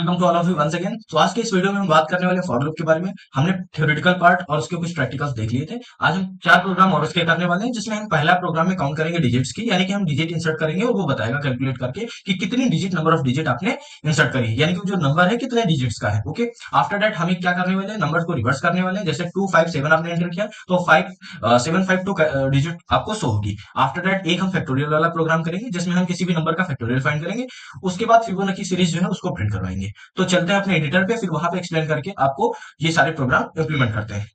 Welcome to all of you once again. तो आज के इस वीडियो में हम बात करने वाले फॉर लूप के बारे में। हमने थ्योरेटिकल पार्ट और उसके कुछ प्रैक्टिकल्स देख लिए थे। आज हम चार प्रोग्राम और उसके करने वाले हैं, जिसमें हम पहला प्रोग्राम में काउंट करेंगे डिजिट्स की, यानी कि हम डिजिट इंसर्ट करेंगे और वो बताएगा कैलकुलेट करके कि कितनी डिजिट, नंबर ऑफ डिजिट आपने इंसर्ट करी है, यानी कि जो नंबर है कितने डिजिट्स का है। ओके, आफ्टर दैट हम क्या करने वाले हैं, नंबर को रिवर्स करने वाले हैं। जैसे 257 आपने एंटर किया तो 752 डिजिट आपको शो होगी। आफ्टर दैट एक हम फैक्टोरियल वाला प्रोग्राम करेंगे, जिसमें हम किसी भी नंबर का फैक्टोरियल फाइंड करेंगे। उसके बाद फिबोनाची सीरीज जो है उसको प्रिंट करवाएंगे। तो चलते हैं अपने एडिटर पे, फिर वहां पे एक्सप्लेन करके आपको ये सारे प्रोग्राम इंप्लीमेंट करते हैं।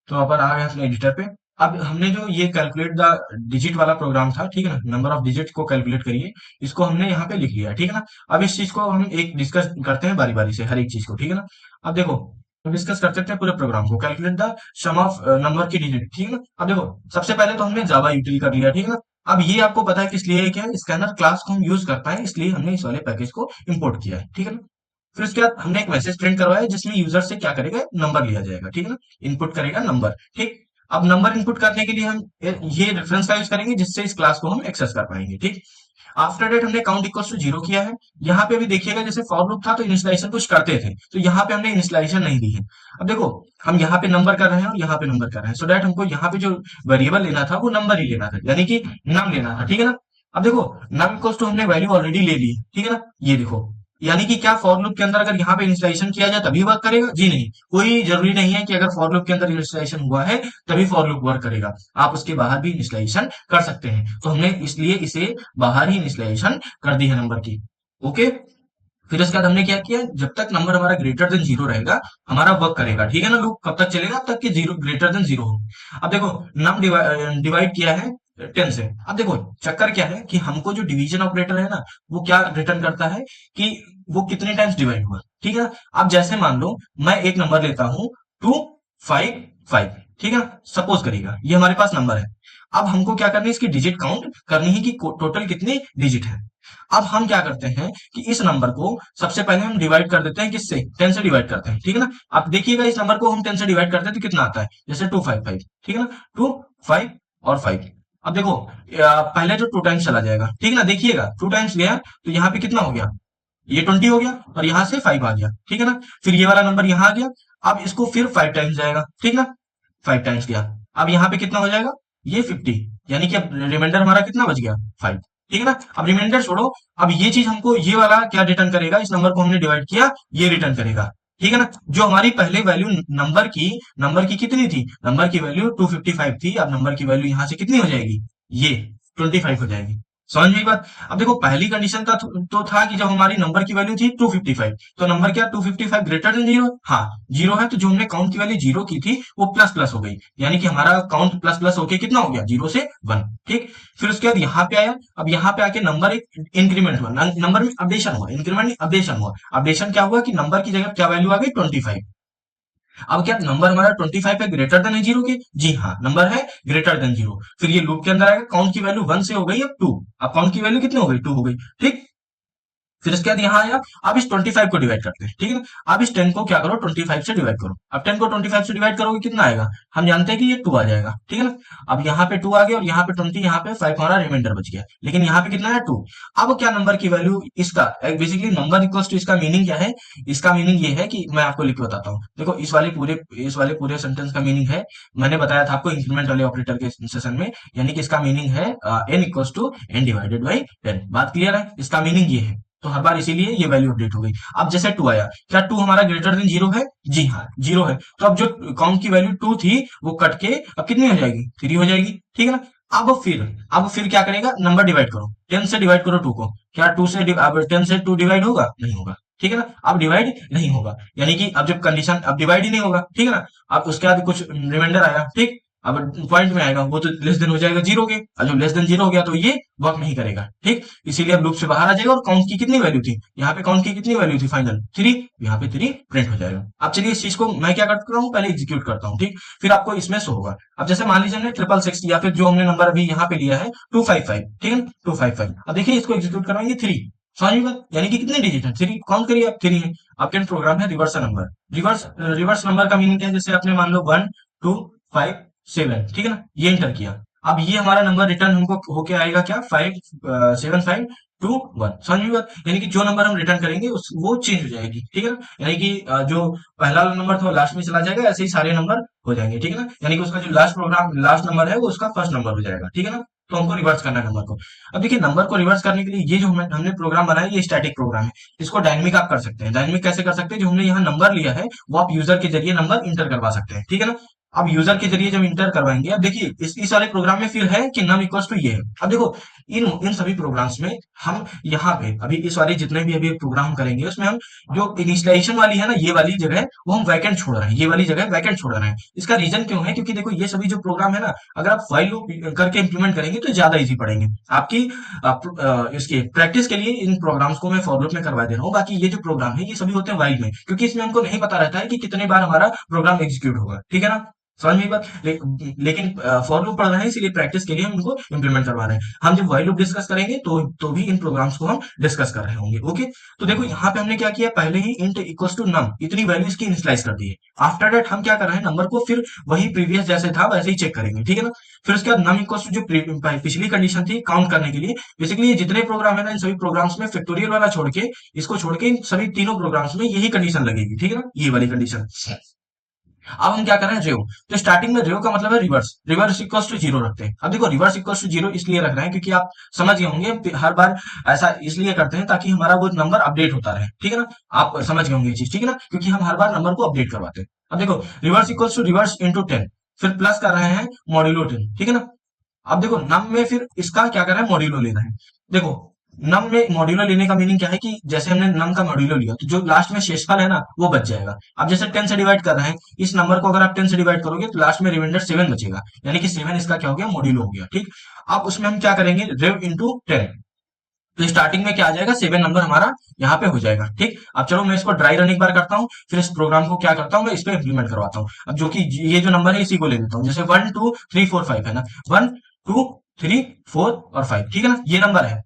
तो अपन आ गए अपने एडिटर पे। अब हमने जो ये कैलकुलेट द डिजिट वाला प्रोग्राम था, ठीक है ना, नंबर ऑफ डिजिट को कैलकुलेट करिए, इसको हमने यहाँ पे लिख लिया, ठीक है ना। अब इस चीज को हम एक डिस्कस करते हैं बारी बारी से, हर एक चीज को, ठीक है ना। अब देखो, हम डिस्कस करते हैं पूरे प्रोग्राम को, calculate the sum of number की डिजिट, ठीक है ना। अब देखो, सबसे पहले तो हमने जावा यूटिल कर लिया, ठीक है ना। अब ये आपको पता है किस लिए है, क्या स्कैनर क्लास को हम यूज कर पाए, इसलिए हमने इस वाले पैकेज को इंपोर्ट किया है, ठीक है ना। फिर उसके बाद हमने एक मैसेज प्रिंट करवाया, जिसमें यूजर से क्या करेगा, नंबर लिया जाएगा, ठीक है ना। इनपुट करेगा नंबर, ठीक। अब नंबर इनपुट करने के लिए हम ये रेफरेंस का यूज करेंगे, जिससे इस क्लास को हम एक्सेस कर पाएंगे, ठीक। आफ्टर डेट हमने काउंट इक्वल्स टू 0 किया है। यहाँ पे भी देखिएगा, जैसे फॉर लूप था तो इनिशियलाइजेशन कुछ करते थे, तो यहाँ पे हमने इनिशियलाइजेशन नहीं दी है। अब देखो, हम यहाँ पे नंबर कर रहे हैं और यहाँ पे नंबर कर रहे हैं, सो दैट हमको यहाँ पे जो वेरिएबल लेना था वो नंबर ही लेना था, यानी कि नम लेना था, ठीक है ना। अब देखो, नम इक्वल्स टू हमने वैल्यू ऑलरेडी ले ली है, ठीक है ना। ये देखो, यानी कि क्या फॉर लूप के अंदर अगर यहाँ पे इनिशियलाइजेशन किया जाए तभी वर्क करेगा? जी नहीं, कोई जरूरी नहीं है कि अगर फॉर लूप के अंदर इनिशियलाइजेशन हुआ है तभी फॉर लूप वर्क करेगा। आप उसके बाहर भी इनिशियलाइजेशन कर सकते हैं, तो हमने इसलिए इसे बाहर ही इनिशियलाइजेशन कर दी है नंबर की। ओके, फिर उसके बाद हमने क्या किया, जब तक नंबर हमारा ग्रेटर देन 0 रहेगा हमारा वर्क करेगा, ठीक है ना। लूप कब तक चलेगा, अब तक कि 0 ग्रेटर देन 0 हो। अब देखो, नम डिवाइड किया है 10 से। अब देखो, चक्कर क्या है कि हमको जो डिवीजन ऑपरेटर है ना, वो क्या रिटर्न करता है कि वो कितने टाइम्स डिवाइड हुआ, ठीक है ना। अब जैसे मान लो मैं एक नंबर लेता हूं 255, ठीक है, सपोज करिएगा ये हमारे पास नंबर है। अब हमको क्या करनी है, इसकी डिजिट काउंट करनी है कि टोटल कितनी डिजिट है। अब हम क्या करते हैं कि इस नंबर को सबसे पहले हम डिवाइड कर देते हैं, किससे, 10 से डिवाइड करते हैं, ठीक है ना। आप देखिएगा, इस नंबर को हम 10 से डिवाइड करते हैं तो कितना आता है, जैसे 255, ठीक है ना। 2 5 और 5। अब देखो, पहले जो 2 टाइम्स चला जाएगा, ठीक है ना, देखिएगा 2 टाइम्स गया तो यहाँ पे कितना हो गया, ये 20 हो गया और यहाँ से 5 आ गया, ठीक है ना। फिर ये वाला नंबर यहाँ आ गया। अब इसको फिर 5 टाइम्स जाएगा, ठीक ना, 5 टाइम्स गया। अब यहाँ पे कितना हो जाएगा, ये 50, यानी कि अब रिमाइंडर हमारा कितना बच गया, 5, ठीक है ना। अब रिमाइंडर छोड़ो, अब ये चीज हमको, ये वाला क्या रिटर्न करेगा, इस नंबर को हमने डिवाइड किया, ये रिटर्न करेगा, ठीक है ना। जो हमारी पहले वैल्यू नंबर की कितनी थी, नंबर की वैल्यू 255 थी, अब नंबर की वैल्यू यहां से कितनी हो जाएगी, ये 25 हो जाएगी। समझ में बात। अब देखो, पहली कंडीशन का तो था कि जब हमारी नंबर की वैल्यू थी 255, तो नंबर क्या 255 ग्रेटर देन 0, हाँ 0 है, तो जो हमने काउंट की वैल्यू 0 की थी वो प्लस प्लस हो गई, यानी कि हमारा काउंट प्लस प्लस होके कितना हो गया, 0 से 1, ठीक। फिर उसके बाद यहाँ पे आया, अब यहाँ पे आके नंबर एक इंक्रीमेंट हुआ, नंबर में अपडेशन हुआ, इंक्रीमेंट अपडेशन हुआ। अपडेशन क्या हुआ कि नंबर की जगह क्या वैल्यू आ गई, 25। अब क्या नंबर हमारा 25 है, ग्रेटर देन है 0 के, जी हाँ, नंबर है ग्रेटर देन 0। फिर ये लूप के अंदर आएगा, काउंट की वैल्यू 1 से हो गई अब 2, अब काउंट की वैल्यू कितनी हो गई, 2 हो गई, ठीक। फिर इसके बाद यहाँ आया, अब इस 25 को डिवाइड करते हैं, ठीक है ना। अब इस 10 को क्या करो, 25 से डिवाइड करो। अब 10 को 25 से डिवाइड करोगे कितना आएगा, हम जानते हैं कि ये 2 आ जाएगा, ठीक है ना। अब यहाँ पे 2 आ गया और यहाँ पे 20, यहाँ पे 5 हमारा रिमाइंडर बच गया, लेकिन यहाँ पे कितना है, 2। अब क्या नंबर की वैल्यू, इसका बेसिकली नंबर इक्वल्स टू, इसका मीनिंग क्या है, इसका मीनिंग ये है कि मैं आपको लिख के बताता हूँ। देखो, इस वाले पूरे सेंटेंस का मीनिंग है, मैंने बताया था आपको इंक्रीमेंट वाले ऑपरेटर के सेशन में, यानी कि इसका मीनिंग है n equals to n divided by 10। बात क्लियर है, इसका मीनिंग ये है। तो हर बार इसीलिए ये वैल्यू अपडेट हो गई। अब जैसे 2 आया, क्या 2 हमारा ग्रेटर देन 0 है, जी हाँ 0 है, तो अब जो काउंट की वैल्यू 2 थी वो कट के अब कितनी हो जाएगी, 3 हो जाएगी, ठीक है ना। अब फिर क्या करेगा, नंबर डिवाइड करो, 10 से डिवाइड करो 2 को, क्या 2 से अब 10 से 2 डिवाइड होगा, नहीं होगा, ठीक है ना। अब डिवाइड नहीं होगा, यानी कि अब जब कंडीशन, अब डिवाइड ही नहीं होगा, ठीक है ना। अब उसके बाद कुछ रिमाइंडर आया, ठीक। अब पॉइंट में आएगा वो तो लेस देन हो जाएगा 0 के, और जब लेस देन 0 हो गया तो ये वर्क नहीं करेगा, ठीक। इसीलिए अब लूप से बाहर आ जाएगा, और काउंट की कितनी वैल्यू थी, यहाँ पे काउंट की कितनी वैल्यू थी फाइनल 3, यहाँ पे 3 प्रिंट हो जाएगा। अब चलिए इस चीज को मैं क्या करता हूँ, पहले एग्जीक्यूट करता हूँ, ठीक। फिर आपको इसमें शो होगा। अब जैसे मान लीजिए हमने 666 या फिर जो हमने नंबर अभी यहाँ पे लिया है 255, ठीक है, 255। अब देखिए इसको एग्जीक्यूट करवाएंगे 3, समझ में बात? यानी कि कितने डिजिट है, 3, काउंट करिए आप, 3 है। आपके प्रोग्राम है रिवर्स नंबर। रिवर्स नंबर का मीनिंग क्या है, जैसे आपने मान लो 1 2 5 7, ठीक है ना, ये एंटर किया। अब ये हमारा नंबर रिटर्न हमको होके आएगा क्या, 5 7 5 टू वन, समझ में बात? यानी कि जो नंबर हम रिटर्न करेंगे उस वो चेंज हो जाएगी, ठीक है ना? यानी कि जो पहला वाला नंबर था वो लास्ट में चला जाएगा, ऐसे ही सारे नंबर हो जाएंगे, ठीक है ना? यानी कि उसका जो लास्ट नंबर है वो उसका फर्स्ट नंबर हो जाएगा, ठीक है ना? तो हमको रिवर्स करना है नंबर को। अब देखिए नंबर को रिवर्स करने के लिए ये जो हमने प्रोग्राम बनाया ये स्टैटिक प्रोग्राम है। इसको डायनेमिक आप कर सकते हैं। डायनेमिक कैसे कर सकते हैं? जो हमने यहाँ नंबर लिया है वो आप यूजर के जरिए नंबर इंटर करवा सकते हैं, ठीक है ना? अब यूजर के जरिए जब इंटर करवाएंगे, अब देखिए इस वाले प्रोग्राम में फिर है कि नम इक्वल्स टू ये है। अब देखो इन इन सभी प्रोग्राम्स में हम यहाँ पे अभी इस वाले जितने भी अभी प्रोग्राम करेंगे उसमें हम जो इनिशियलाइजेशन वाली है ना ये वाली जगह वो हम वैकेंट छोड़ रहे हैं, ये वाली जगह वैकेंट छोड़ रहे हैं। इसका रीजन क्यों है? क्योंकि देखो ये सभी जो प्रोग्राम है ना अगर आप फाइल लूप करके इंप्लीमेंट करेंगे तो ज्यादा इजी पड़ेंगे आपकी इसके प्रैक्टिस के लिए। इन प्रोग्राम्स को मैं फॉर लूप में करवा दे रहा हूँ। बाकी ये जो प्रोग्राम है ये सभी होते हैं वाइल में, क्योंकि इसमें हमको नहीं पता रहता है कि कितने बार हमारा प्रोग्राम एग्जीक्यूट होगा, ठीक है ना? समझ में बात? लेकिन फॉर लूप पढ़ रहे हैं इसीलिए प्रैक्टिस के लिए हम इनको इंप्लीमेंट करवा रहे हैं। हम जब व्हाइल लूप डिस्कस करेंगे तो भी इन प्रोग्राम्स को हम डिस्कस कर रहे होंगे, ओके? तो देखो यहाँ पे हमने क्या किया, पहले ही इंट इक्वल्स टू नम इतनी वैल्यू इसकी इनिशियलाइज कर दी है। आफ्टर दैट हम क्या कर रहे हैं, नंबर को फिर वही प्रीवियस जैसे था वैसे ही चेक करेंगे, ठीक है ना? फिर उसके बाद नम इक्वल्स टू जो पिछली कंडीशन थी काउंट करने के लिए, बेसिकली ये जितने प्रोग्राम है ना इन सभी प्रोग्राम्स में फैक्टोरियल वाला छोड़ के, इसको छोड़ के इन सभी तीनों प्रोग्राम्स में यही कंडीशन लगेगी, ठीक है ना? ये वाली कंडीशन। अब हम क्या कर रहे हैं, रेव। तो स्टार्टिंग में रेव का मतलब है reverse, reverse equals to zero रखते हैं। अब देखो रिवर्स इक्वल्स टू जीरो इसलिए रख रहे हैं क्योंकि आप समझ गए होंगे हर बार ऐसा इसलिए करते हैं ताकि हमारा वो नंबर अपडेट होता रहे, ठीक है ना? आप समझ गए होंगे ये चीज, ठीक है ना? क्योंकि हम हर बार नंबर को अपडेट करवाते हैं। अब देखो reverse equals to reverse into 10, फिर प्लस कर रहे हैं मॉड्यूलो 10, ठीक है ना? अब देखो नम में फिर इसका क्या कर रहा है, मॉड्यूलो ले रहा है। देखो नम में मॉड्यूलो लेने का मीनिंग क्या है कि जैसे हमने नम का मॉड्यूलो लिया तो जो लास्ट में शेषफल है ना वो बच जाएगा। अब जैसे 10 से डिवाइड कर रहे हैं, इस नंबर को अगर आप 10 से डिवाइड करोगे तो लास्ट में रिमाइंडर 7 बचेगा, यानी कि 7 इसका क्या हो गया, मॉड्यूलो हो गया, ठीक? अब उसमें हम क्या करेंगे, रेव इंटू 10। तो स्टार्टिंग में क्या आ जाएगा, 7 नंबर हमारा यहाँ पे हो जाएगा, ठीक? अब चलो मैं इसको ड्राई रन एक बार करता हूँ, फिर इस प्रोग्राम को क्या करता हूँ मैं इस पे इंप्लीमेंट करवाता हूँ। अब जो कि ये जो नंबर है इसी को ले लेता हूँ, जैसे 1 2 3 4 5 है ना, 1 2 3 4 और 5, ठीक है ना? ये नंबर है।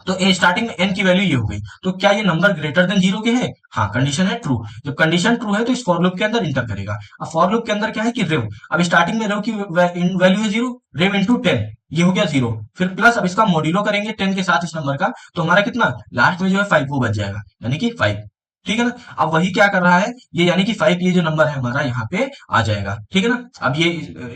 तो ए स्टार्टिंग में एन की वैल्यू ये हो गई, तो क्या ये नंबर ग्रेटर देन जीरो के है? हाँ, कंडीशन है ट्रू। जब कंडीशन ट्रू है तो इस फॉर लूप के अंदर इंटर करेगा। अब फॉर लूप के अंदर क्या है कि रेव, अब स्टार्टिंग में रेव की वैल्यू है जीरो, रेव इंटू 10, ये हो गया जीरो, फिर प्लस अब इसका मॉड्यूलो करेंगे 10 के साथ इस नंबर का, तो हमारा कितना लास्ट में जो है 5 वो बच जाएगा, यानी कि 5, ठीक है ना? अब वही क्या कर रहा है ये, यानी कि 5 ये जो नंबर है हमारा यहाँ पे आ जाएगा, ठीक है ना? अब ये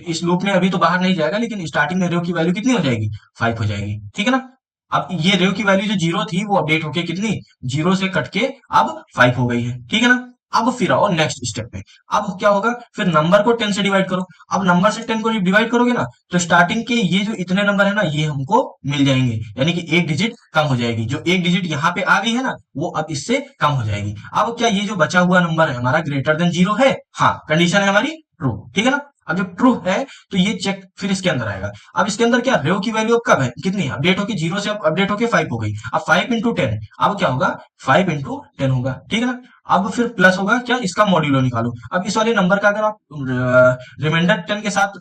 इस लूप में अभी तो बाहर नहीं जाएगा, लेकिन स्टार्टिंग में रेव की वैल्यू कितनी हो जाएगी, 5 हो जाएगी, ठीक है ना? अब ये रेव की वैल्यू जो जीरो थी वो अपडेट होके कितनी, जीरो से कट के अब 5 हो गई है, ठीक है ना? अब फिर आओ नेक्स्ट स्टेप पे। अब क्या होगा, फिर नंबर को 10 से डिवाइड करो। अब नंबर से 10 को डिवाइड करोगे ना तो स्टार्टिंग के ये जो इतने नंबर है ना ये हमको मिल जाएंगे, यानी कि एक डिजिट कम हो जाएगी। जो एक डिजिट यहाँ पे आ गई है ना वो अब इससे कम हो जाएगी। अब क्या ये जो बचा हुआ नंबर है हमारा ग्रेटर देन जीरो है? हाँ, कंडीशन है हमारी ट्रू, ठीक है ना? अब जब ट्रू है तो ये चेक फिर इसके अंदर आएगा। अब इसके अंदर क्या, रेव की वैल्यू अब कब है, कितनी अपडेट होगी, जीरो से अपडेट होके 5 हो गई। अब 5 इंटू 10, अब क्या होगा, 5 इंटू 10 होगा, ठीक है ना? अब फिर प्लस होगा क्या, इसका मॉड्यूलो निकालो। अब इस वाले नंबर का अगर आप रिमाइंडर 10 के साथ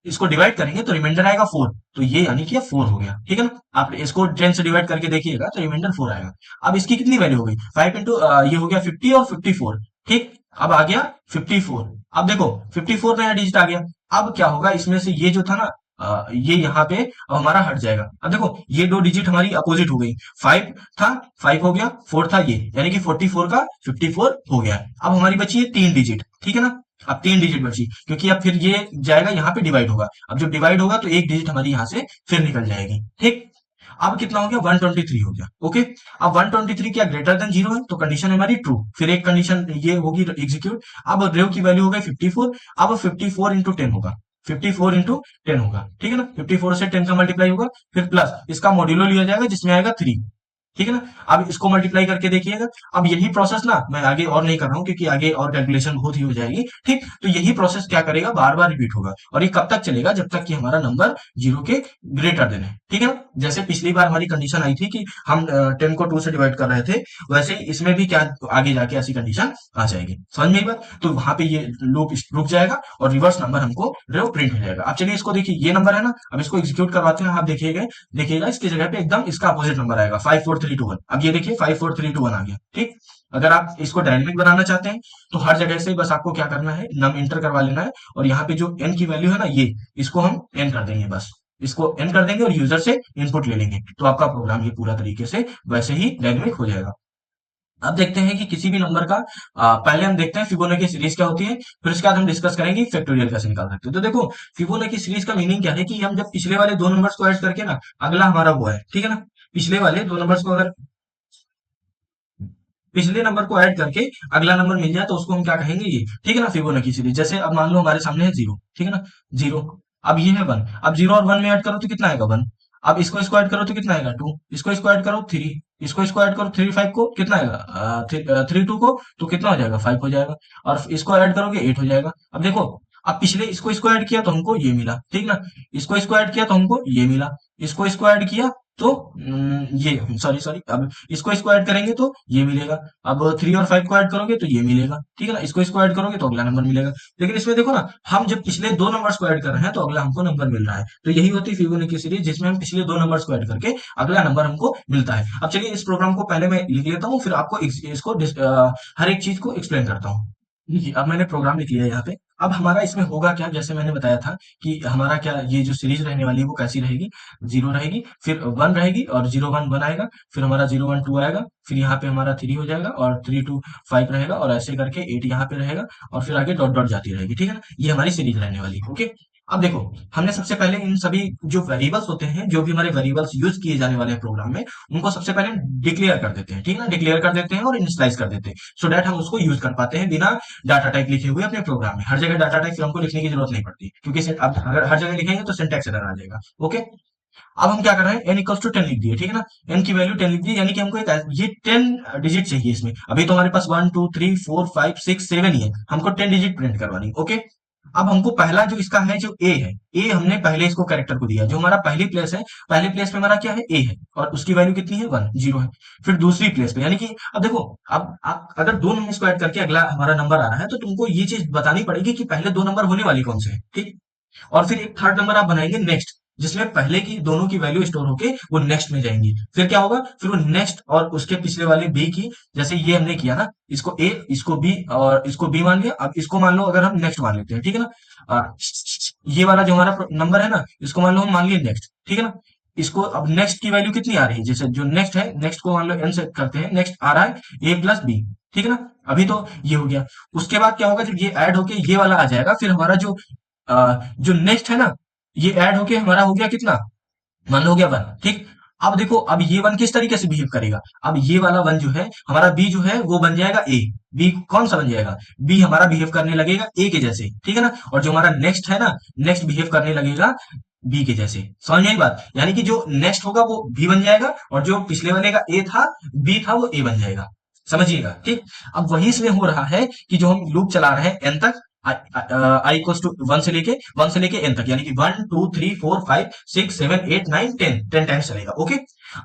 इसको डिवाइड करेंगे तो रिमाइंडर आएगा 4, तो ये यानी कि 4 हो गया, ठीक है ना? आप इसको 10 से डिवाइड करके देखिएगा तो रिमाइंडर 4 आएगा। अब इसकी कितनी वैल्यू हो गई, 5 इंटू ये हो गया 50 और 54, ठीक? अब आ गया 54। अब देखो 54 नया डिजिट आ गया। अब क्या होगा, इसमें से ये जो था ना ये यहाँ पे अब हमारा हट जाएगा। अब देखो ये दो डिजिट हमारी अपोजिट हो गई, 5 था 5 हो गया, 4 था ये, यानी कि 44 का 54 हो गया। अब हमारी बची है 3 डिजिट, ठीक है ना? अब 3 डिजिट बची, क्योंकि अब फिर ये जाएगा यहाँ पे डिवाइड होगा। अब जब डिवाइड होगा तो एक डिजिट हमारी यहाँ से फिर निकल जाएगी, ठीक? अब कितना हो गया, 123 हो गया, ओके? अब 123 क्या ग्रेटर देन जीरो है, तो कंडीशन है हमारी ट्रू, फिर एक कंडीशन ये होगी एग्जीक्यूट। अब रेव की वैल्यू हो गई 54, अब 54 इंटू 10 होगा, 54 इंटू 10 होगा, ठीक है ना? 54 से 10 का मल्टीप्लाई होगा, फिर प्लस इसका मॉड्यूलो लिया जाएगा जिसमें आएगा 3, ठीक है ना? अब इसको मल्टीप्लाई करके देखिएगा। अब यही प्रोसेस ना मैं आगे और नहीं कर रहा हूं क्योंकि आगे और कैलकुलेशन बहुत ही हो जाएगी, ठीक? तो यही प्रोसेस क्या करेगा, बार बार रिपीट होगा, और ये कब तक चलेगा, जब तक कि हमारा नंबर जीरो के ग्रेटर देन है, ठीक है ना? जैसे पिछली बार हमारी कंडीशन आई थी कि हम 10 को 2 से डिवाइड कर रहे थे, वैसे ही इसमें भी क्या आगे जाके ऐसी कंडीशन आ जाएगी, समझ में एक बात? तो वहां पे ये लूप रुक जाएगा और रिवर्स नंबर हमको रेव प्रिंट हो जाएगा। अब चलिए इसको देखिए, ये नंबर है ना, अब इसको एग्जीक्यूट करवाते हैं। आप देखिएगा देखिएगा इसकी जगह पे एकदम इसका अपोजिट नंबर आएगा, 5 4 3 2 1। अब ये देखिए 5 4 3 2 1 आ गया, ठीक? अगर आप इसको डायनेमिक बनाना चाहते हैं तो हर जगह से बस आपको क्या करना है, नम इंटर करवा लेना है, और यहाँ पे जो एन की वैल्यू है ना ये, इसको हम एन कर देंगे बस, इसको एंड कर देंगे और यूजर से इनपुट ले लेंगे, तो आपका प्रोग्राम ये पूरा तरीके से वैसे ही डायनेमिक हो जाएगा। अब देखते हैं कि किसी भी नंबर का पहले हम देखते हैं फिबोनाची सीरीज क्या होती है, फिर उसके बाद हम डिस्कस करेंगे फैक्टोरियल कैसे निकाल सकते हैं। तो देखो, फिबोनाची सीरीज का मीनिंग क्या है कि हम जब पिछले वाले दो नंबर्स को ऐड करके ना अगला हमारा वो है, ठीक है ना, पिछले वाले दो नंबर्स को अगर पिछले नंबर को ऐड करके अगला नंबर मिल जाए तो उसको हम क्या कहेंगे, ये ठीक है ना फिबोनाची सीरीज। जैसे अब मान लो हमारे सामने है जीरो, ठीक है ना, जीरो, अब ये है वन, अब जीरो और वन में ऐड करो तो कितना आएगा, वन। अब इसको ऐड करो तो कितना आएगा, टू, इसको ऐड करो थ्री, इसको ऐड करो थ्री फाइव को कितना आएगा, थ्री टू को तो कितना हो जाएगा, फाइव हो जाएगा, और इसको ऐड करोगे एट हो जाएगा। अब देखो, अब पिछले इसको ऐड किया तो हमको ये मिला, ठीक ना, इसको ऐड किया तो हमको ये मिला, इसको ऐड किया तो ये सॉरी सॉरी, अब इसको ऐड करेंगे तो ये मिलेगा, अब थ्री और फाइव को ऐड करोगे तो ये मिलेगा, ठीक है ना, इसको ऐड करोगे तो अगला नंबर मिलेगा। लेकिन इसमें देखो ना, हम जब पिछले दो नंबर्स को ऐड कर रहे हैं तो अगला हमको नंबर मिल रहा है, तो यही होती है फिबोनाची सीरीज, जिसमें हम पिछले दो नंबर्स को ऐड करके अगला नंबर हमको मिलता है। अब चलिए इस प्रोग्राम को पहले मैं लिख लेता हूँ, फिर आपको इसको हर एक चीज को एक्सप्लेन करता हूँ। देखिए, अब मैंने प्रोग्राम लिख लिया है यहाँ पे। अब हमारा इसमें होगा क्या, जैसे मैंने बताया था कि हमारा क्या, ये जो सीरीज रहने वाली है वो कैसी रहेगी, जीरो रहेगी, फिर वन रहेगी और जीरो वन वन आएगा, फिर हमारा जीरो वन टू आएगा, फिर यहाँ पे हमारा थ्री हो जाएगा और थ्री टू फाइव रहेगा, और ऐसे करके एट यहाँ पे रहेगा, और फिर आगे डॉट डॉट जाती रहेगी, ठीक है ना, ये हमारी सीरीज रहने वाली है। ओके, अब देखो, हमने सबसे पहले इन सभी जो वेरिएबल्स होते हैं, जो भी हमारे वेरिएबल्स यूज किए जाने वाले हैं प्रोग्राम में, उनको सबसे पहले डिक्लेयर कर देते हैं, ठीक है ना, डिक्लेयर कर देते हैं और इनिशियलाइज कर देते हैं, सो दैट हम उसको यूज कर पाते हैं बिना डाटा टाइप लिखे हुए अपने प्रोग्राम में। हर जगह डाटा टाइप फिर हमको लिखने की जरूरत नहीं पड़ती, क्योंकि अब अगर हर जगह लिखेंगे तो सिंटैक्स एरर आ जाएगा। ओके, अब हम क्या कर रहे हैं, एन इक्वल्स टू टेन लिख दिए, ठीक है ना, एन की वैल्यू टेन लिख दी, यानी कि हमको ये टेन डिजिट चाहिए इसमें। अभी तो हमारे पास one two three four five six seven ही है, हमको टेन डिजिट प्रिंट करवानी। ओके, अब हमको पहला जो इसका है, जो ए है, ए हमने पहले इसको कैरेक्टर को दिया, जो हमारा पहली प्लेस है, पहले प्लेस पे हमारा क्या है, ए है, और उसकी वैल्यू कितनी है, वन, जीरो है। फिर दूसरी प्लेस पे, यानी कि अब देखो, अब आप अगर दो नंबर को ऐड करके अगला हमारा नंबर आ रहा है, तो तुमको ये चीज बतानी पड़ेगी कि पहले दो नंबर होने वाली कौन से है, ठीक। और फिर एक थर्ड नंबर आप बनाएंगे नेक्स्ट, जिसमें पहले की दोनों की वैल्यू स्टोर होके वो नेक्स्ट में जाएंगी। फिर क्या होगा, फिर वो नेक्स्ट और उसके पिछले वाले बी की, जैसे ये हमने किया ना, इसको ए, इसको बी और इसको बी मान लिया, अब इसको मान लो अगर हम नेक्स्ट मान लेते हैं, ठीक है ना, ये वाला जो हमारा नंबर है ना, इसको मान लो हम मान लिए नेक्स्ट, ठीक है ना, इसको अब नेक्स्ट की वैल्यू कितनी आ रही है, जैसे जो नेक्स्ट है, नेक्स्ट को मान लो एन से करते हैं, नेक्स्ट आ रहा है ए प्लस बी, ठीक है ना, अभी तो ये हो गया। उसके बाद क्या होगा, जब ये ऐड होके ये वाला आ जाएगा, फिर हमारा जो नेक्स्ट है ना, ये ऐड होके हमारा हो गया कितना, मान लो हो गया वन, ठीक। अब देखो, अब ये वन किस तरीके से बिहेव करेगा, अब ये वाला वन जो है हमारा, बी जो है वो बन जाएगा ए, बी कौन सा बन जाएगा, बी हमारा बिहेव करने लगेगा ए के जैसे, ठीक है ना, और जो हमारा नेक्स्ट है ना, नेक्स्ट बिहेव करने लगेगा बी के जैसे। समझ में आई बात, यानी कि जो नेक्स्ट होगा वो बी बन जाएगा, और जो पिछले वाले का ए था, बी था, वो ए बन जाएगा। समझिएगा, ठीक। अब वही इसमें हो रहा है कि जो हम लूप चला रहे हैं एन तक, आई इक्वल्स टू वन से लेके एन तक, यानी कि one two three four five six seven eight nine ten, ten times चलेगा। ओके,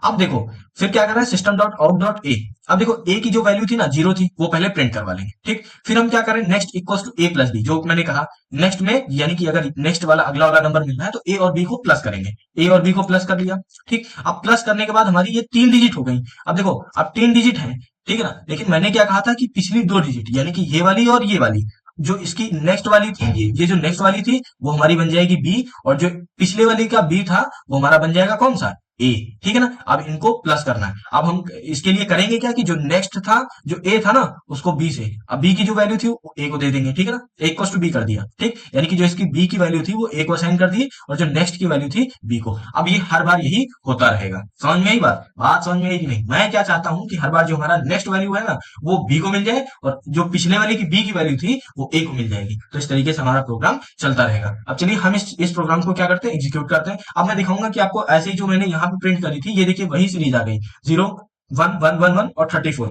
अब देखो, फिर क्या करना है, system dot out dot a. अब देखो, ए की जो वैल्यू थी ना, जीरो थी, वो पहले प्रिंट करवा लेंगे, ठीक। फिर हम क्या करें, next equals to a plus b, जो मैंने कहा नेक्स्ट में, यानी कि अगर नेक्स्ट वाला अगला वाला नंबर मिलना है तो ए और बी को प्लस करेंगे, ए और बी को प्लस कर लिया, ठीक। अब प्लस करने के बाद हमारी ये तीन डिजिट हो गई। अब देखो, अब तीन डिजिट है, ठीक है ना, लेकिन मैंने क्या कहा था कि पिछली दो डिजिट, यानी कि ये वाली और ये वाली, जो इसकी नेक्स्ट वाली थी, ये जो नेक्स्ट वाली थी वो हमारी बन जाएगी बी, और जो पिछले वाली का बी था वो हमारा बन जाएगा कौन सा, ए, ठीक है ना। अब इनको प्लस करना है। अब हम इसके लिए करेंगे क्या कि जो नेक्स्ट था, जो ए था ना, उसको बी से, अब बी की जो वैल्यू थी वो ए को दे देंगे, ठीक है ना, ए इक्वल्स टू बी कर दिया, ठीक। यानी कि जो इसकी बी की वैल्यू थी वो ए को असाइन कर दी, और जो नेक्स्ट की वैल्यू थी बी को। अब ये हर बार यही होता रहेगा। समझ में आई बात, बात समझ में आई कि नहीं। मैं क्या चाहता हूं कि हर बार जो हमारा नेक्स्ट वैल्यू है ना, वो बी को मिल जाए, और जो पिछले वाले की बी की वैल्यू थी वो ए को मिल जाएगी। तो इस तरीके से हमारा प्रोग्राम चलता रहेगा। अब चलिए हम इस प्रोग्राम को क्या करते हैं, एग्जीक्यूट करते हैं। अब मैं दिखाऊंगा कि आपको ऐसे ही जो मैंने यहाँ पे प्रिंट करी थी, ये देखिए वही सीरीज आ गई, zero one one one one और 34,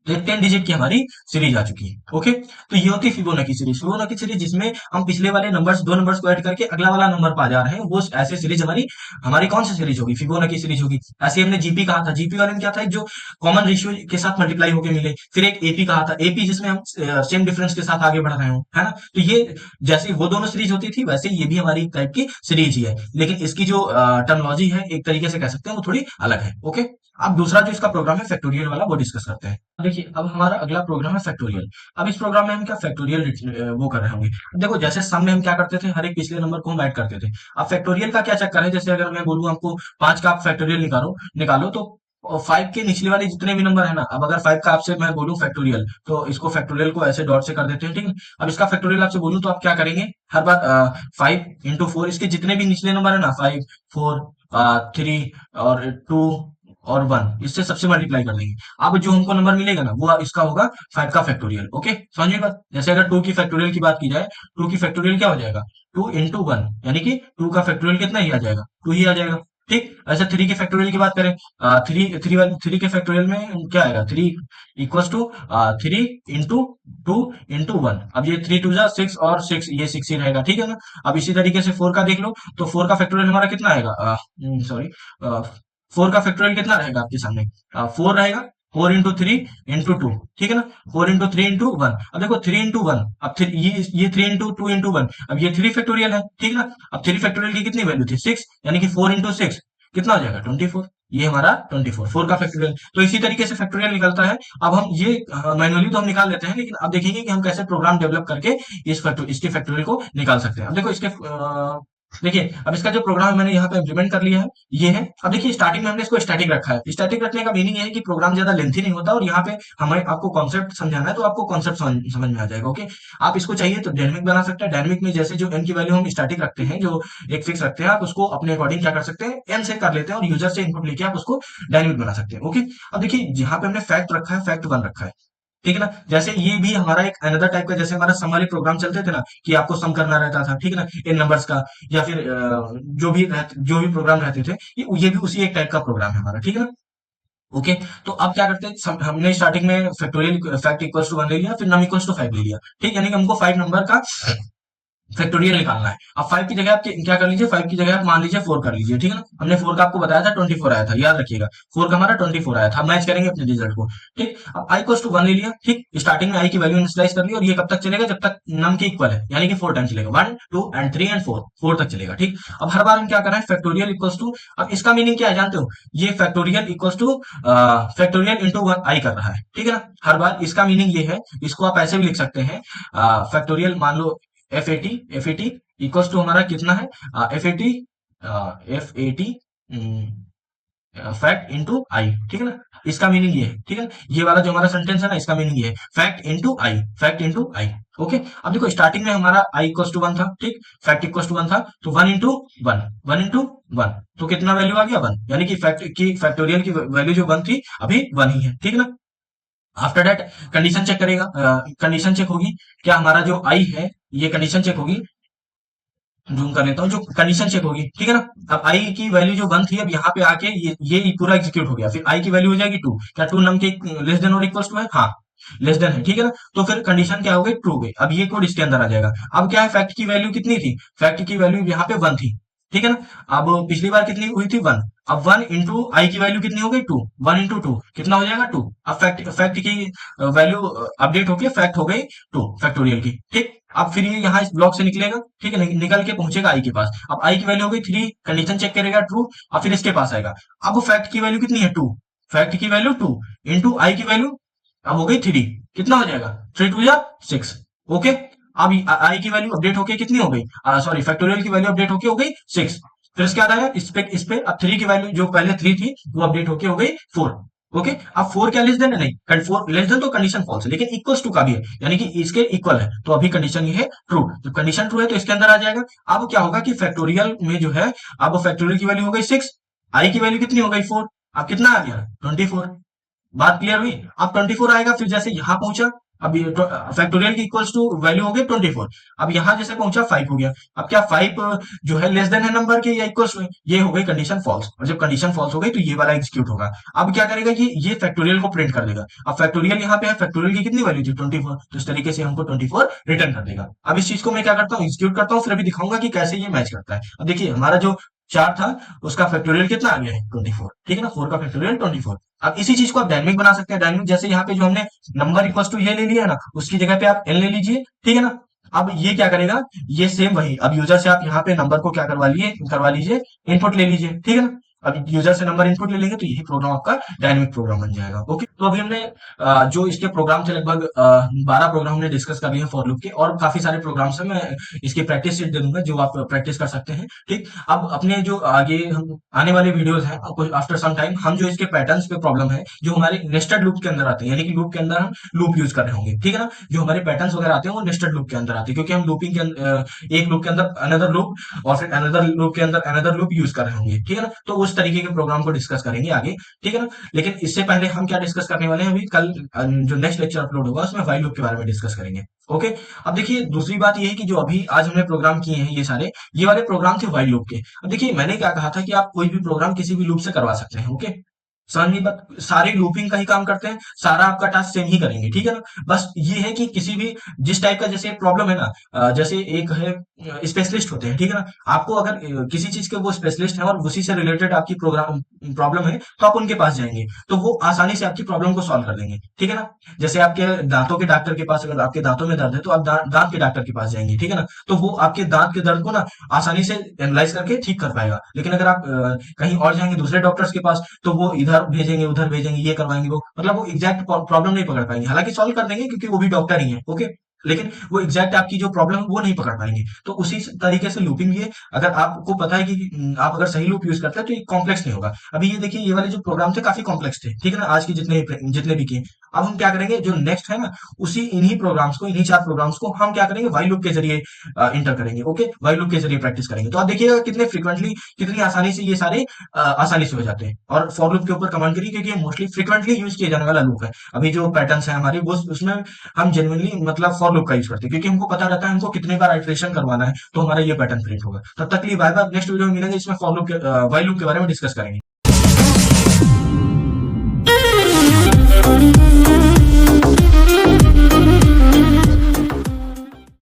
तो 10 डिजिट की हमारी सीरीज आ चुकी है। ओके, तो ये होती है फिबोनाची सीरीज। फिबोनाची सीरीज जिसमें हम पिछले वाले नंबर्स, दो नंबर्स को ऐड करके अगला वाला नंबर पा जा रहे हैं, वो ऐसे सीरीज हमारी हमारी कौन सी सीरीज होगी, फिबोनाची सीरीज होगी। ऐसे हमने जीपी कहा था, जीपी वाले में क्या था, एक जो कॉमन रेशियो के साथ मल्टीप्लाई होकर मिले। फिर एक एपी कहा था, एपी जिसमें हम सेम डिफरेंस के साथ आगे बढ़ रहे हो, है ना। तो ये जैसे वो दोनों सीरीज होती थी, वैसे ये भी हमारी टाइप की सीरीज ही है, लेकिन इसकी जो टर्मोलॉजी है, एक तरीके से कह सकते हैं वो थोड़ी अलग है। ओके, अब दूसरा जो इसका प्रोग्राम है फैक्टोरियल वाला वो डिस्कस करते हैं। देखिए अब हमारा अगला प्रोग्राम है फैक्टोरियल। अब इस प्रोग्राम में हम क्या फैक्टोरियल वो कर रहे होंगे। अब देखो जैसे सम में हम क्या करते थे, हर एक पिछले नंबर को हम ऐड करते थे। अब फैक्टोरियल का क्या चक्कर है, जैसे अगर मैं बोलूँ आपको 5 का आप फैक्टोरियल निकालो निकालो तो 5 के निचले वाले जितने भी नंबर है ना, अब अगर 5 का आपसे मैं बोलूं फैक्टोरियल, तो इसको फैक्टोरियल को ऐसे डॉट से कर देते हैं, ठीक है। अब इसका फैक्टोरियल आपसे बोलूं तो आप क्या करेंगे, हर बार 5 इंटू 4, इसके जितने भी निचले नंबर है ना, 5, 4, 3 और 2 और 1, इससे सबसे मल्टीप्लाई कर देंगे। अब जो हमको नंबर मिलेगा ना वो इसका होगा 5 का फैक्टोरियल। ओके समझिए बात। जैसे अगर 2 की फैक्टोरियल की बात की जाए, 2 की फैक्टोरियल क्या हो जाएगा, 2 इंटू 1, यानी कि 2 का फैक्टोरियल कितना ही आ जाएगा, 2 ही आ जाएगा। ठीक। ऐसे 3 के फैक्टोरियल की बात करें, थ्री के फैक्टोरियल में क्या आएगा, 3 इक्वल्स टू 3 इंटू 2 इंटू 1। अब ये 3 टू जा 6 और 6, ये 6 ही रहेगा, ठीक है ना। अब इसी तरीके से 4 का देख लो, तो 4 का फैक्टोरियल हमारा कितना आएगा, सॉरी, 4 का फैक्टोरियल कितना रहेगा आपके सामने, 4 रहेगा। 4 इंटू 3 इंटू 2, ठीक है ना। 4 इंटू 3 इंटू 1। अब देखो 3 इंटू 1, अब ये 3 इंटू 2 इंटू 1, अब ये 3 फैक्टोरियल है, ठीक ना। अब 3 फैक्टोरियल की कितनी वैल्यू थी, 6, यानी कि 4 इंटू 6 कितना हो जाएगा, 24। ये हमारा 24, 4 का फैक्टोरियल। तो इसी तरीके से फैक्टोरियल निकलता है। अब हम ये मैनुअली तो हम निकाल लेते हैं, लेकिन अब देखेंगे कि हम कैसे प्रोग्राम डेवलप करके इसके फैक्टोरियल को निकाल सकते हैं। अब देखो इसके देखिए अब इसका जो प्रोग्राम मैंने यहाँ पे इम्प्लीमेंट कर लिया है, ये है। अब देखिए स्टार्टिंग में हमने इसको स्टैटिक रखा है। स्टैटिक रखने का मीनिंग ये है कि प्रोग्राम ज्यादा लेंथी नहीं होता, और यहाँ पे हमें आपको कॉन्सेप्ट समझाना है तो आपको कॉन्सेप्ट समझ में आ जाएगा। ओके। आप इसको चाहिए तो डायनेमिक बना सकते हैं। डायनेमिक में जैसे जो एन की वैल्यू हम स्टैटिक रखते हैं, जो एक फिक्स रखते हैं, आप उसको अपने अकॉर्डिंग क्या कर सकते हैं, एन से कर लेते हैं, और यूजर से इनपुट लेके आप उसको डायनेमिक बना सकते हैं। ओके। अब देखिए यहाँ पे हमने फैक्ट रखा है, फैक्ट 1 रखा है, ठीक है ना। जैसे ये भी हमारा एक अनदर टाइप का, जैसे हमारा सम वाले प्रोग्राम चलते थे ना, कि आपको सम करना रहता था, ठीक है ना, इन नंबर्स का, या फिर जो भी प्रोग्राम रहते थे, ये भी उसी एक टाइप का प्रोग्राम है हमारा, ठीक है ना। ओके। तो अब क्या करते हैं, हमने स्टार्टिंग में फैक्टोरियल फैक्ट इक्वल्स टू 1 ले लिया, फिर नम इक्वल्स टू 5 ले लिया, ठीक। यानी कि हमको 5 नंबर का फैक्टोरियल निकालना है। अब 5 की जगह आप क्या कर लीजिए, 5 की जगह आप मान लीजिए 4 कर लीजिए, ठीक है ना। हमने 4 का आपको बताया था 24 आया था, याद रखिएगा। 4 का हमारा 24 आया था। मैच करेंगे अपने रिजल्ट को, ठीक। अब आई इक्वल्स टू 1 ले लिया, ठीक। स्टार्टिंग में आई की वैल्यू इनिशियलाइज कर ली, और ये कब तक चलेगा, जब तक नम के इक्वल है, यानी कि 4 टाइम चलेगा, 1 2 एंड 3 एंड 4, 4 तक चलेगा, ठीक। अब हर बार हम क्या कर रहे हैं, फैक्टोरियल इक्वल्स टू, अब इसका मीनिंग क्या है जानते हो, ये factorial equals two factorial into 1 आई कर रहा है, ठीक है ना। हर बार इसका मीनिंग ये है, इसको आप ऐसे भी लिख सकते हैं, फैक्टोरियल मान लो F A T equals to हमारा कितना है, F A T fact into I, ठीक है ना। इसका मीनिंग ये है, ठीक है। ये वाला जो हमारा सेंटेंस है ना, इसका मीनिंग ये है, फैक्ट इंटू आई, फैक्ट इंटू आई। ओके। अब देखो स्टार्टिंग में हमारा आई इक्वल्स टू 1 था, ठीक। फैक्ट इक्वल्स टू 1 था, तो 1 इंटू 1, 1 इंटू 1, तो कितना वैल्यू आ गया, 1, यानी कि फैक्टोरियल की वैल्यू जो 1 थी, अभी 1 ही है, ठीक है ना। आफ्टर दैट कंडीशन चेक करेगा, कंडीशन चेक होगी, क्या हमारा जो आई है, ये कंडीशन चेक होगी, जूम कर लेता हूँ, जो कंडीशन चेक होगी, ठीक है ना। अब आई की वैल्यू जो 1 थी, अब यहाँ पे आके ये पूरा एग्जीक्यूट हो गया, फिर आई की वैल्यू हो जाएगी 2, क्या 2 नम के लेस देन और इक्वल्स टू है, हाँ लेस देन है, ठीक है ना। तो फिर कंडीशन क्या हो गई, ट्रू हो गई। अब ये कोड इसके अंदर आ जाएगा। अब क्या है, फैक्ट की वैल्यू कितनी थी, फैक्ट की वैल्यू यहाँ पे 1 थी, ठीक है ना। अब पिछली बार कितनी हुई थी, 1। अब 1 इंटू आई की वैल्यू कितनी हो गई, 2, 1 इंटू 2 कितना हो जाएगा, 2। अब फैक्ट की वैल्यू अपडेट होके फैक्ट हो गई 2 फैक्टोरियल की, ठीक। अब फिर ये यहाँ इस ब्लॉक से निकलेगा, ठीक है, निकल के पहुंचेगा आई के पास। अब आई की वैल्यू हो गई 3, कंडीशन चेक करेगा ट्रू, और फिर इसके पास आएगा। अब फैक्ट की वैल्यू कितनी है, 2, फैक्ट की वैल्यू 2 इंटू आई की वैल्यू अब हो गई 3, कितना हो जाएगा, 3 2 जा 6। ओके। अब आई की वैल्यू अपडेट होके कितनी हो गई, सॉरी फैक्टोरियल की वैल्यू अपडेट होके हो गई 6। फिर इसके बाद आया इस पे अब 3 की वैल्यू जो पहले 3 थी वो अपडेट होके हो गई 4। ओके। अब 4 क्या लेस देन है, नहीं 4 लेस देन तो कंडीशन फॉल्स है, लेकिन इक्वल्स टू का भी है, यानी कि इसके इक्वल है, तो अभी कंडीशन ये है ट्रू। जब कंडीशन ट्रू है तो इसके अंदर आ जाएगा। अब क्या होगा कि फैक्टोरियल में जो है, अब फैक्टोरियल की वैल्यू हो गई 6, आई की वैल्यू कितनी हो गई 4, अब कितना आ गया 24। बात क्लियर हुई। अब 24 आएगा, फिर जैसे यहां पहुंचा, अब ये फैक्टोरियल की इक्वल्स टू वैल्यू हो गई 24। अब यहां जैसे पहुंचा 5 हो गया। अब क्या 5 जो है लेस देन है नंबर के या इक्वल्स टू, ये हो गई कंडीशन फॉल्स, और जब कंडीशन फॉल्स हो गई तो ये वाला एग्जीक्यूट होगा। अब क्या करेगा, ये फैक्टोरियल को प्रिंट कर देगा। अब फैक्टोरियल यहाँ पे है, फैक्टोरियल की कितनी वैल्यू थी 24, तो इस तरीके से हमको 24 रिटर्न कर देगा। अब इस चीज को मैं क्या करता हूँ, एग्जीक्यूट करता हूँ, फिर अभी दिखाऊंगा कि कैसे ये मैच करता है। अब देखिए हमारा जो 4 था, उसका फैक्टोरियल कितना आ गया है 24, ठीक है ना। 4 का फैक्टोरियल 24। अब इसी चीज को आप डायनेमिक बना सकते हैं। डायनेमिक जैसे यहाँ पे जो हमने नंबर इक्वल्स टू ये ले लिया ना, उसकी जगह पे आप एन ले लीजिए, ठीक है ना। अब ये क्या करेगा, ये सेम वही, अब यूजर से आप यहाँ पे नंबर को क्या करवा लीजिए, इनपुट ले लीजिए, ठीक है ना। अब यूजर से नंबर इनपुट ले लेंगे तो यही प्रोग्राम आपका डायनेमिक प्रोग्राम बन जाएगा। ओके, तो अभी हमने जो इसके प्रोग्राम थे लगभग 12 प्रोग्राम हमने डिस्कस कर लिए हैं फॉर लूप के, और काफी सारे प्रोग्राम्स हैं। मैं इसकी प्रैक्टिस शीट दे दूंगा जो आप प्रैक्टिस कर सकते हैं। ठीक, अब अपने जो आगे हम आने वाले वीडियोस हैं, आफ्टर सम टाइम हम जो इसके पैटर्न्स पे प्रॉब्लम है जो हमारे नेस्टेड लूप के अंदर आते हैं, यानी कि लूप के अंदर हम लूप यूज कर रहे होंगे, ठीक है ना, जो हमारे पैटर्न्स वगैरह आते हैं वो नेस्टेड लूप के अंदर आते हैं, क्योंकि हम लूपिंग के एक लूप के अंदर अनदर लूप और फिर अनदर लूप के अंदर अनदर लूप यूज कर रहे होंगे, ठीक है ना। तो उस तरीके के प्रोग्राम को डिस्कस करेंगे आगे, ठीक है ना। लेकिन इससे पहले हम क्या डिस्कस करने वाले हैं, अभी कल जो नेक्स्ट लेक्चर अपलोड होगा उसमें व्हाइल लूप के बारे में डिस्कस करेंगे। ओके, अब देखिए दूसरी बात ये है कि जो अभी आज हमने प्रोग्राम किए हैं ये वाले प्रोग्राम थे व्हाइल लूप के। अब देखिए मैंने क्या कहा था कि आप कोई भी प्रोग्राम किसी भी लूप से करवा सकते हैं। ओके, समझ बात, सारे लूपिंग का ही काम करते हैं, सारा आपका टास्क सेम ही करेंगे, ठीक है ना। बस ये है कि किसी भी जिस टाइप का जैसे प्रॉब्लम है ना, जैसे एक है स्पेशलिस्ट होते हैं, ठीक है ना। आपको अगर किसी चीज के वो स्पेशलिस्ट है और उसी से रिलेटेड आपकी प्रोग्राम प्रॉब्लम है तो आप उनके पास जाएंगे तो वो आसानी से आपकी प्रॉब्लम को सॉल्व कर देंगे, ठीक है ना। जैसे आपके दांतों के डॉक्टर के पास, अगर आपके दांतों में दर्द है तो आप दांत के डॉक्टर के पास जाएंगे, ठीक है ना। तो वो आपके दांत के दर्द को ना आसानी से एनालाइज करके ठीक कर पाएगा। लेकिन अगर आप कहीं और जाएंगे दूसरे डॉक्टर्स के पास तो वो इधर भेजेंगे उधर भेजेंगे, ये करवाएंगे वो, मतलब वो एग्जैक्ट प्रॉब्लम नहीं पकड़ पाएंगे, हालांकि सॉल्व कर देंगे क्योंकि वो भी डॉक्टर ही है। ओके, लेकिन वो एग्जैक्ट आपकी जो प्रॉब्लम है वो नहीं पकड़ पाएंगे। तो उसी तरीके से लूपिंग भी है, अगर आपको पता है कि आप अगर सही लूप यूज करते हैं तो ये कॉम्प्लेक्स नहीं होगा। अभी ये देखिए ये वाले जो प्रोग्राम थे काफी कॉम्प्लेक्स थे, ठीक है ना, आज की जितने भी किए। अब हम क्या करेंगे, जो नेक्स्ट है ना, उसी इन्हीं प्रोग्राम्स को, इन्हीं चार प्रोग्राम्स को हम क्या करेंगे, व्हाइल लूप के जरिए इंटर करेंगे। ओके, व्हाइल लूप के जरिए प्रैक्टिस करेंगे। तो आप देखिएगा कितने फ्रिक्वेंटली, कितनी आसानी से ये सारे आसानी से हो जाते हैं। और फॉर लूप के ऊपर कमांड करिए क्योंकि ये मोस्टली फ्रिक्वेंटली यूज किया जाने वाला लूप है। अभी जो पैटर्न्स है हमारे वो उसमें हम जेनुअनली मतलब फॉर लूप का यूज करते हैं, क्योंकि हमको पता रहता है हमको कितने बार आइटरेशन करवाना है तो हमारा ये पैटर्न प्रिंट होगा। तब तक के लिए बाय बाय, नेक्स्ट वीडियो में मिलेंगे, इसमें फॉर लूप के व्हाइल लूप के बारे में डिस्कस करेंगे।